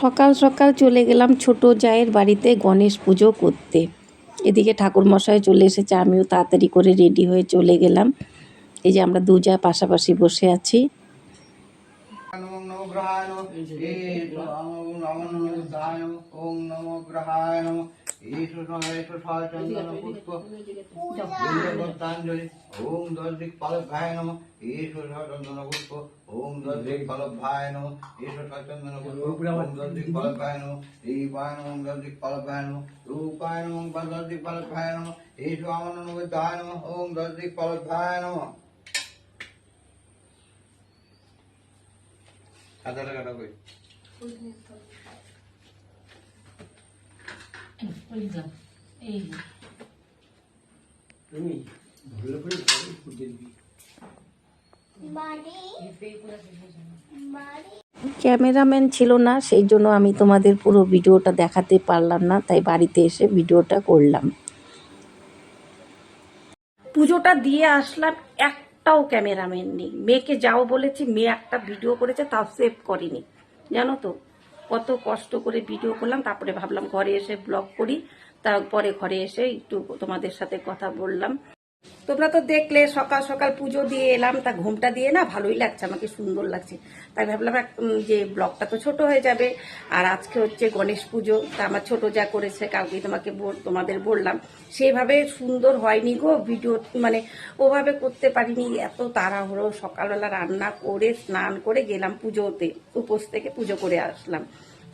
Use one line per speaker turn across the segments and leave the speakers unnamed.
সকাল সকাল চলে গেলাম ছোট জায়ের বাড়িতে গণেশ পুজো করতে। এদিকে ঠাকুরমশাই চলে এসেছে, আমিও তাড়াতাড়ি করে রেডি হয়ে চলে গেলাম। এই যে আমরা দু যা পাশাপাশি বসে আছি।
ওম দর্দিক পালভায় নমঃ ঈশ্বর চন্দন পুষ্প ওম দর্দিক পালভায় নমঃ ঈশ্বর চন্দন পুষ্প ওম দর্দিক পালভায় নমঃ এই পায় নমঃ দর্দিক পালভায় নমঃ রূপায় নমঃ দর্দিক পালভায় নমঃ ঈশ্বর আমন নমঃ নমঃ ওম দর্দিক পালভায় নমঃ। আদা লাগাটা কই
এই তুমি ভালো করে ফুটে দিবি
ক্যামেরাম্যান ছিল না, সেই জন্য আমি তোমাদের পুরো ভিডিওটা দেখাতে পারলাম না, তাই বাড়িতে এসে ভিডিওটা করলাম। পুজোটা দিয়ে আসলাম, একটাও ক্যামেরাম্যান নেই। মেয়েকে যাও বলেছি, মেয়ে একটা ভিডিও করেছে, তাও সেভ করেনি। জানো তো কত কষ্ট করে ভিডিও করলাম, তারপরে ভাবলাম ঘরে এসে ব্লগ করি। তারপরে ঘরে এসে একটু তোমাদের সাথে কথা বললাম। তোমরা তো দেখলে সকাল সকাল পুজো দিয়ে এলাম, তা ঘুমটা দিয়ে না ভালোই লাগছে, আমাকে সুন্দর লাগছে। তাই ভাবলাম যে ব্লগটা তো ছোট হয়ে যাবে, আর আজকে হচ্ছে গণেশ পুজো, তা আমার ছোট যা করেছে কালকে তোমাদের বললাম, সেভাবে সুন্দর হয়নি গো ভিডিও, মানে ওভাবে করতে পারিনি। এত তাড়াহুড়ো, সকালবেলা রান্না করে স্নান করে গেলাম পুজোতে, উপোস থেকে পুজো করে আসলাম।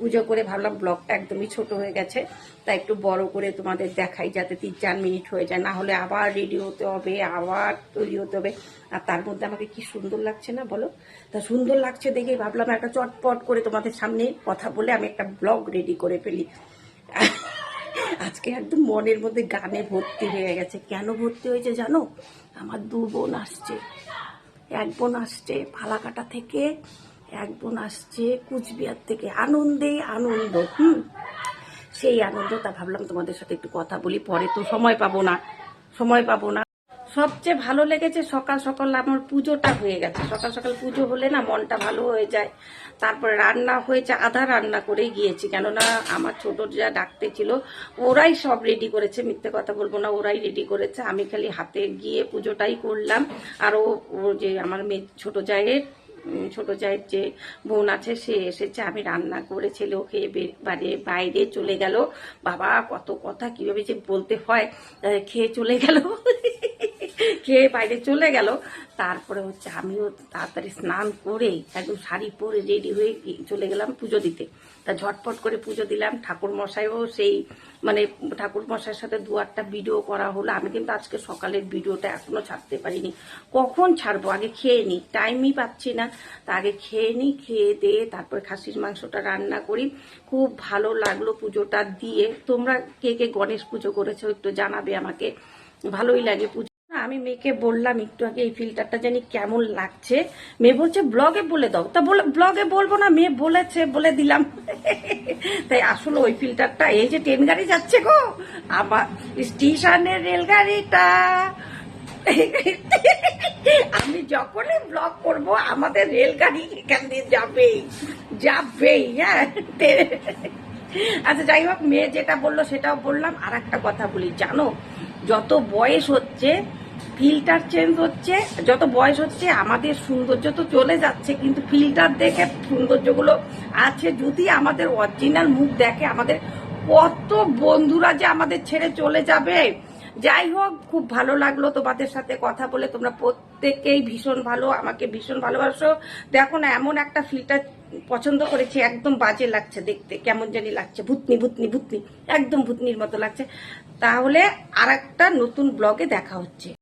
পুজো করে ভাবলাম ব্লগটা একদমই ছোট হয়ে গেছে, তাই একটু বড় করে তোমাদের দেখাই, যাতে 3-4 মিনিট হয়ে যায়, না হলে আবার রেডি হতে হবে, আবার তৈরি হতে হবে। আর তার মধ্যে আমাকে কি সুন্দর লাগছে না বলো? তা সুন্দর লাগছে দেখেই ভাবলাম একটা চটপট করে তোমাদের সামনে কথা বলে আমি একটা ব্লগ রেডি করে ফেলি। আজকে একদম মনের মধ্যে গানে ভর্তি হয়ে গেছে। কেন ভর্তি হয়েছে জানো? আমার 2 বোন আসছে। এক বোন আসছে ফালাকাটা থেকে, এক বোন আসছে কুচবিহার থেকে। আনন্দে আনন্দ, সেই আনন্দ। তা ভাবলাম তোমাদের সাথে একটু কথা বলি, পরে তো সময় পাবো না। সবচেয়ে ভালো লেগেছে সকাল সকাল আমার পুজোটা হয়ে গেছে। সকাল সকাল পুজো হলে না মনটা ভালো হয়ে যায়। তারপরে রান্না হয়েছে, আধা রান্না করেই গিয়েছি, কেননা আমার ছোট যা ডাকতে ছিল, ওরাই সব রেডি করেছে, মিথ্যে কথা বলবো না, ওরাই রেডি করেছে। আমি খালি হাতে গিয়ে পুজোটাই করলাম। আর ও যে আমার মেয়ে ছোট জায়ের যে বোন আছে, সে এসেছে, আমি রান্না করে ছেলেও খেয়ে বাইরে চলে গেল। বাবা কত কথা কিভাবে যে বলতে হয়, খেয়ে চলে গেল, খেয়ে বাইরে চলে গেল। তারপরে হচ্ছে আমিও তাড়াতাড়ি স্নান করে একদম শাড়ি পরে রেডি হয়ে চলে গেলাম পুজো দিতে। তা ঝটপট করে পুজো দিলাম। ঠাকুরমশাইও সেই, মানে ঠাকুরমশাইয়ের সাথে 2-8টা ভিডিও করা হলো। আমি কিন্তু আজকে সকালের ভিডিওটা এখনো ছাড়তে পারিনি। কখন ছাড়বো? আগে খেয়ে নিই, টাইমই পাচ্ছি না। তা আগে খেয়ে নিই, খেয়ে দিয়ে তারপরে খাসির মাংসটা রান্না করি। খুব ভালো লাগলো পুজোটা দিয়ে। তোমরা কে কে গণেশ পুজো করেছো একটু জানাবে আমাকে। ভালোই লাগে পুজো। আমি মেয়েকে বললাম একটু আগে, এই ফিল্টারটা জানি কেমন লাগছে। মেয়ে বলছে ব্লগে বলে দাও। তা ব্লগে বলবো না, মেয়ে বলেছে বলে দিলাম। তাই আসলে ওই ফিল্টারটা, এই যে ট্রেন গাড়ি যাচ্ছে গো, আবার স্টেশনের রেলগাড়িটা, আমি যখনই ব্লগ করব আমাদের রেলগাড়ি এখান দিয়ে যাবেই। হ্যাঁ, আচ্ছা যাই হোক, মেয়ে যেটা বললো সেটাও বললাম। আর একটা কথা বলি, জানো যত বয়স হচ্ছে ফিল্টার চেঞ্জ হচ্ছে, যত বয়স হচ্ছে আমাদের সৌন্দর্য তো চলে যাচ্ছে, কিন্তু ফিল্টার দেখে সৌন্দর্যগুলো আছে। যদি আমাদের অরিজিনাল মুখ দেখে, আমাদের কত বন্ধুরা যে আমাদের ছেড়ে চলে যাবে। যাই হোক, খুব ভালো লাগলো তোমাদের সাথে কথা বলে। তোমরা প্রত্যেকেই ভীষণ ভালো, আমাকে ভীষণ ভালোবাসো। দেখো না, এমন একটা ফিল্টার পছন্দ করেছি, একদম বাজে লাগছে দেখতে, কেমন জানি লাগছে, ভূতনি, একদম ভূতনির মতো লাগছে। তাহলে আর একটা নতুন ব্লগে দেখা হচ্ছে।